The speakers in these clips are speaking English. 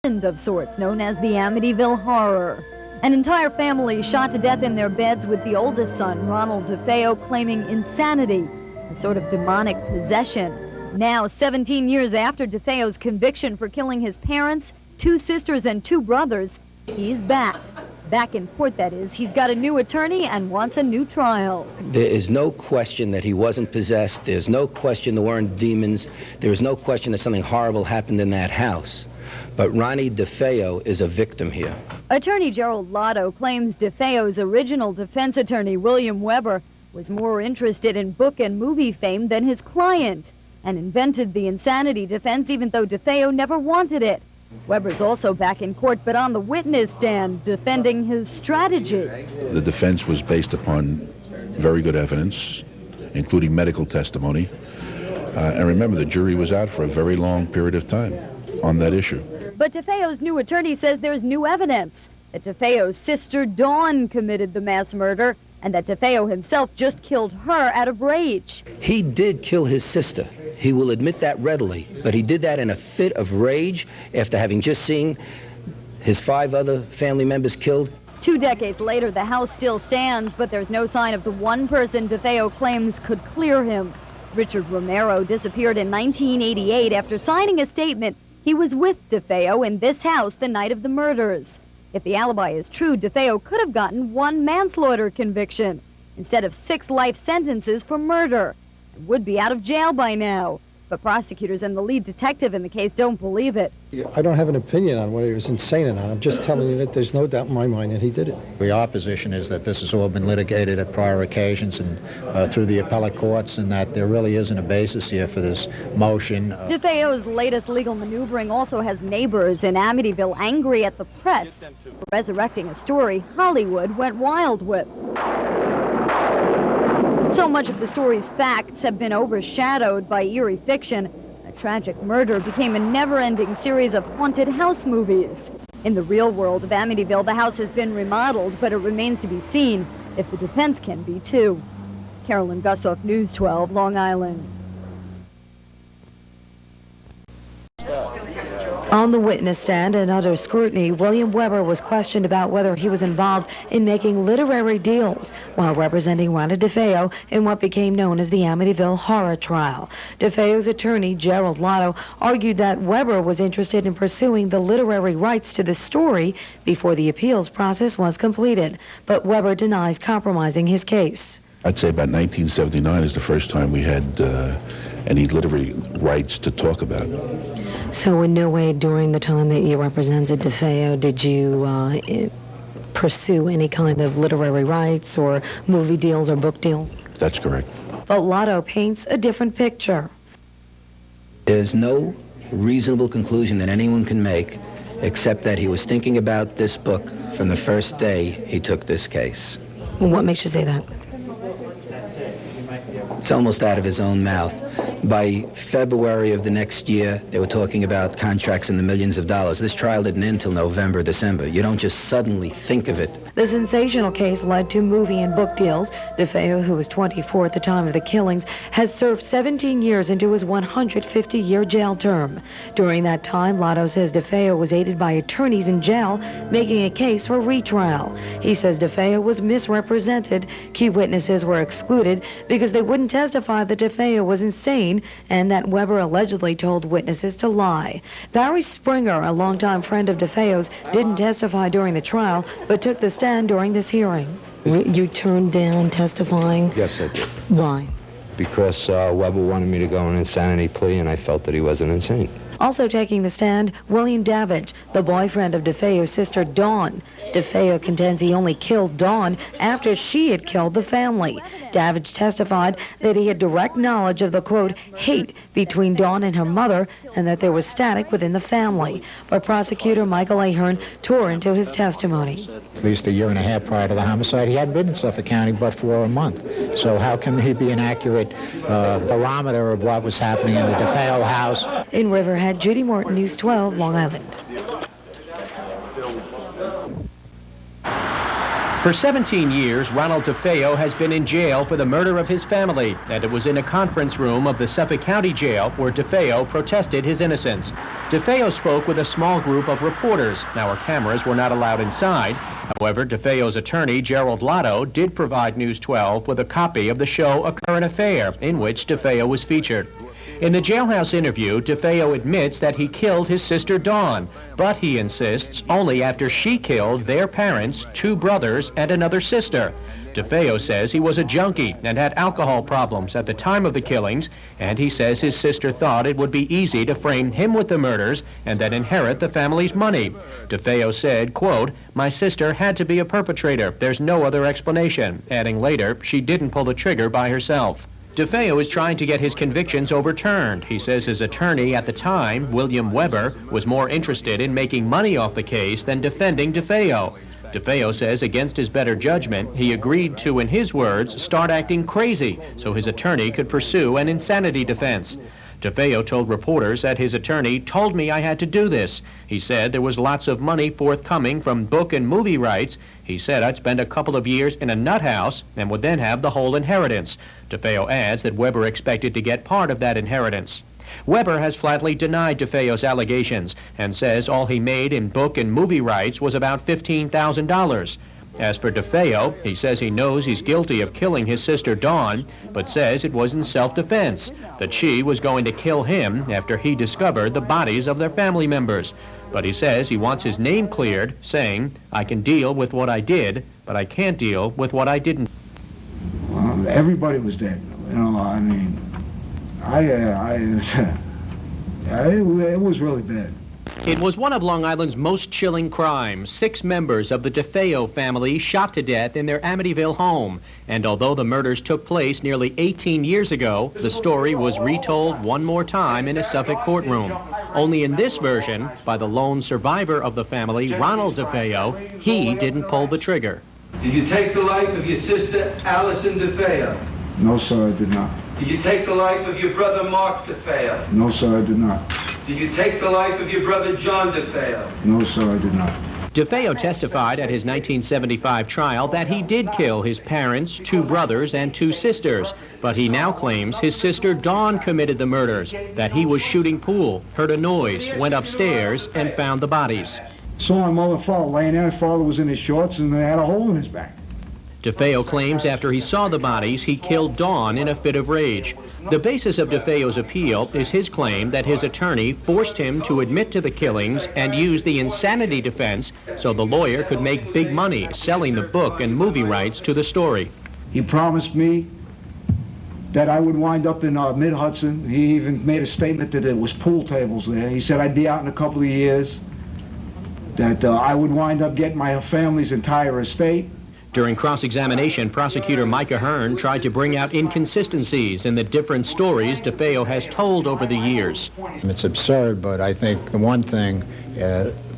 Of sorts, known as the Amityville Horror. An entire family shot to death in their beds, with the oldest son, Ronald DeFeo, claiming insanity, a sort of demonic possession. Now, 17 years after DeFeo's conviction for killing his parents, 2 sisters, and 2 brothers, he's back. Back in court, that is. He's got a new attorney and wants a new trial. There is no question that he wasn't possessed. There's no question there weren't demons. There is no question that something horrible happened in that house. But Ronnie DeFeo is a victim here. Attorney Gerald Lotto claims DeFeo's original defense attorney, William Weber, was more interested in book and movie fame than his client, and invented the insanity defense even though DeFeo never wanted it. Weber's also back in court, but on the witness stand, defending his strategy. The defense was based upon very good evidence, including medical testimony. And remember, the jury was out for a very long period of time on that issue. But DeFeo's new attorney says there's new evidence that DeFeo's sister Dawn committed the mass murder, and that DeFeo himself just killed her out of rage. He did kill his sister. He will admit that readily, but he did that in a fit of rage after having just seen his 5 other family members killed. 2 decades later, the house still stands, but there's no sign of the one person DeFeo claims could clear him. Richard Romero disappeared in 1988 after signing a statement he was with DeFeo in this house the night of the murders. If the alibi is true, DeFeo could have gotten 1 manslaughter conviction instead of 6 life sentences for murder, and would be out of jail by now. But prosecutors and the lead detective in the case don't believe it. I don't have an opinion on whether he was insane or not. I'm just telling you that there's no doubt in my mind that he did it. The opposition is that this has all been litigated at prior occasions and through the appellate courts, and that there really isn't a basis here for this motion. DeFeo's latest legal maneuvering also has neighbors in Amityville angry at the press for resurrecting a story Hollywood went wild with. So much of the story's facts have been overshadowed by eerie fiction. A tragic murder became a never-ending series of haunted house movies. In the real world of Amityville, the house has been remodeled, but it remains to be seen if the defense can be too. Carolyn Gussoff, News 12, Long Island. On the witness stand and under scrutiny, William Weber was questioned about whether he was involved in making literary deals while representing Ronald DeFeo in what became known as the Amityville Horror trial. DeFeo's attorney, Gerald Lotto, argued that Weber was interested in pursuing the literary rights to the story before the appeals process was completed, but Weber denies compromising his case. I'd say about 1979 is the first time we had any literary rights to talk about. So in no way during the time that you represented DeFeo did you pursue any kind of literary rights or movie deals or book deals? That's correct. But Lotto paints a different picture. There's no reasonable conclusion that anyone can make except that he was thinking about this book from the first day he took this case. What makes you say that? It's almost out of his own mouth. By February of the next year, they were talking about contracts in the millions of dollars. This trial didn't end until November, December. You don't just suddenly think of it. The sensational case led to movie and book deals. DeFeo, who was 24 at the time of the killings, has served 17 years into his 150-year jail term. During that time, Lotto says DeFeo was aided by attorneys in jail making a case for retrial. He says DeFeo was misrepresented. Key witnesses were excluded because they wouldn't testify that DeFeo was insane and that Weber allegedly told witnesses to lie. Barry Springer, a longtime friend of DeFeo's, didn't testify during the trial, but took the stand during this hearing. You turned down testifying? Yes, I did. Why? Because Weber wanted me to go on an insanity plea, and I felt that he wasn't insane. Also taking the stand, William Davidge, the boyfriend of DeFeo's sister Dawn. DeFeo contends he only killed Dawn after she had killed the family. Davidge testified that he had direct knowledge of the, quote, hate between Dawn and her mother, and that there was static within the family. But prosecutor Michael Ahern tore into his testimony. At least a year and a half prior to the homicide, he hadn't been in Suffolk County but for a month. So how can he be an accurate barometer of what was happening in the DeFeo house? In Riverhead, Judy Morton, News 12, Long Island. For 17 years, Ronald DeFeo has been in jail for the murder of his family, and it was in a conference room of the Suffolk County Jail where DeFeo protested his innocence. DeFeo spoke with a small group of reporters. Our cameras were not allowed inside. However, DeFeo's attorney, Gerald Lotto, did provide News 12 with a copy of the show A Current Affair, in which DeFeo was featured. In the jailhouse interview, DeFeo admits that he killed his sister Dawn, but he insists only after she killed their parents, 2 brothers, and another sister. DeFeo says he was a junkie and had alcohol problems at the time of the killings, and he says his sister thought it would be easy to frame him with the murders and then inherit the family's money. DeFeo said, quote, "My sister had to be a perpetrator. There's no other explanation," adding later, she didn't pull the trigger by herself. DeFeo is trying to get his convictions overturned. He says his attorney at the time, William Weber, was more interested in making money off the case than defending DeFeo. DeFeo says against his better judgment, he agreed to, in his words, start acting crazy so his attorney could pursue an insanity defense. DeFeo told reporters that his attorney told me I had to do this. He said there was lots of money forthcoming from book and movie rights. He said I'd spend a couple of years in a nut house and would then have the whole inheritance. DeFeo adds that Weber expected to get part of that inheritance. Weber has flatly denied DeFeo's allegations and says all he made in book and movie rights was about $15,000. As for DeFeo, he says he knows he's guilty of killing his sister Dawn, but says it was in self-defense, that she was going to kill him after he discovered the bodies of their family members. But he says he wants his name cleared, saying, "I can deal with what I did, but I can't deal with what I didn't." Everybody was dead. You know, I mean, it was really bad. It was one of Long Island's most chilling crimes. 6 members of the DeFeo family shot to death in their Amityville home. And although the murders took place nearly 18 years ago, the story was retold one more time in a Suffolk courtroom. Only in this version, by the lone survivor of the family, Ronald DeFeo, he didn't pull the trigger. Did you take the life of your sister, Allison DeFeo? No, sir, I did not. Did you take the life of your brother, Mark DeFeo? No, sir, I did not. Did you take the life of your brother, John DeFeo? No, sir, I did not. DeFeo testified at his 1975 trial that he did kill his parents, 2 brothers, and 2 sisters. But he now claims his sister Dawn committed the murders, that he was shooting pool, heard a noise, went upstairs, and found the bodies. Saw my mother and father laying there. Father was in his shorts and they had a hole in his back. DeFeo claims after he saw the bodies, he killed Dawn in a fit of rage. The basis of DeFeo's appeal is his claim that his attorney forced him to admit to the killings and use the insanity defense so the lawyer could make big money selling the book and movie rights to the story. He promised me that I would wind up in Mid-Hudson. He even made a statement that there was pool tables there. He said I'd be out in a couple of years, that I would wind up getting my family's entire estate. During cross-examination, prosecutor Micah Hearn tried to bring out inconsistencies in the different stories DeFeo has told over the years. It's absurd, but I think the one thing,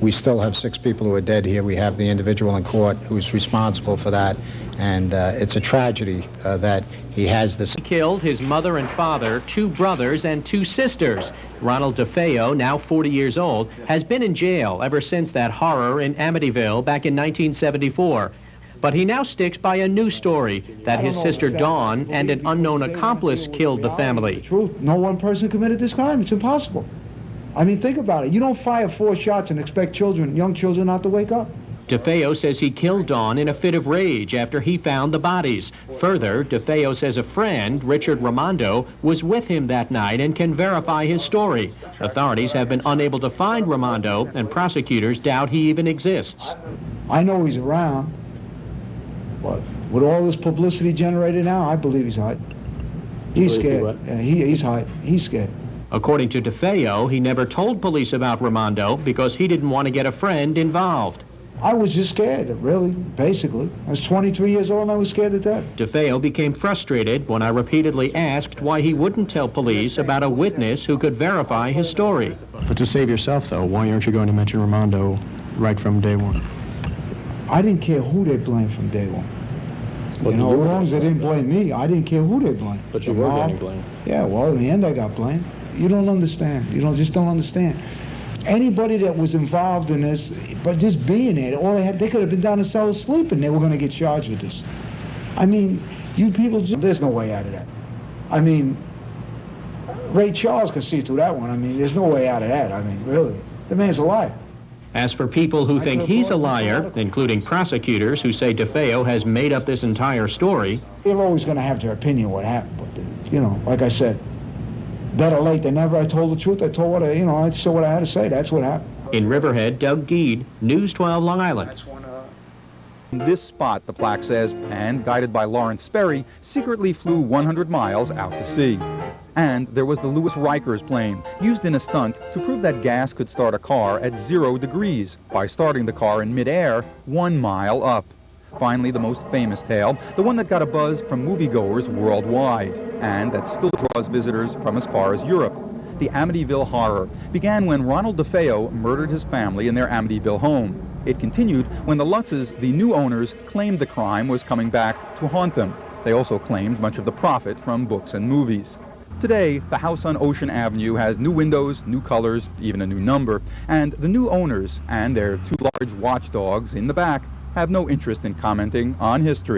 we still have 6 people who are dead here. We have the individual in court who's responsible for that, and it's a tragedy that he has this. He killed his mother and father, 2 brothers, and 2 sisters. Ronald DeFeo, now 40 years old, has been in jail ever since that horror in Amityville back in 1974. But he now sticks by a new story, that his sister Dawn and an unknown accomplice killed the family. Truth, no one person committed this crime. It's impossible. I mean, think about it. You don't fire 4 shots and expect children, young children, not to wake up. DeFeo says he killed Dawn in a fit of rage after he found the bodies. Further, DeFeo says a friend, Richard Raimondo, was with him that night and can verify his story. Authorities have been unable to find Raimondo, and prosecutors doubt he even exists. I know he's around. But with all this publicity generated now, I believe he's hiding. He's scared. Yeah, he's hiding. He's scared. According to DeFeo, he never told police about Raimondo because he didn't want to get a friend involved. I was just scared, really, basically. I was 23 years old and I was scared to death. DeFeo became frustrated when I repeatedly asked why he wouldn't tell police about a witness who could verify his story. But to save yourself, though, why aren't you going to mention Raimondo right from day one? I didn't care who they blamed from day one. You know, as long as they didn't blame me, I didn't care who they blamed. But you were getting blamed. Yeah, well, in the end I got blamed. You don't understand. You just don't understand. anybody that was involved in this, but just being there, they could have been down the cellar sleeping. They were going to get charged with this. I mean, you people, there's no way out of that. I mean, Ray Charles can see through that one. I mean, there's no way out of that. I mean, really, the man's a liar. As for people who think he's a liar, including prosecutors who say DeFeo has made up this entire story, They're always going to have their opinion what happened, but, you know, like I said, better late than never. I told the truth. I told what I said what I had to say. That's what happened. in Riverhead, Doug Geed, News 12 Long Island. In this spot, the plaque says, and guided by Lawrence Sperry, secretly flew 100 miles out to sea. And there was the Louis Rikers plane, used in a stunt to prove that gas could start a car at 0 degrees by starting the car in midair 1 mile up. Finally, the most famous tale, the one that got a buzz from moviegoers worldwide, and that still draws visitors from as far as Europe. The Amityville Horror began when Ronald DeFeo murdered his family in their Amityville home. It continued when the Lutzes, the new owners, claimed the crime was coming back to haunt them. They also claimed much of the profit from books and movies. Today, the house on Ocean Avenue has new windows, new colors, even a new number, and the new owners and their 2 large watchdogs in the back have no interest in commenting on history.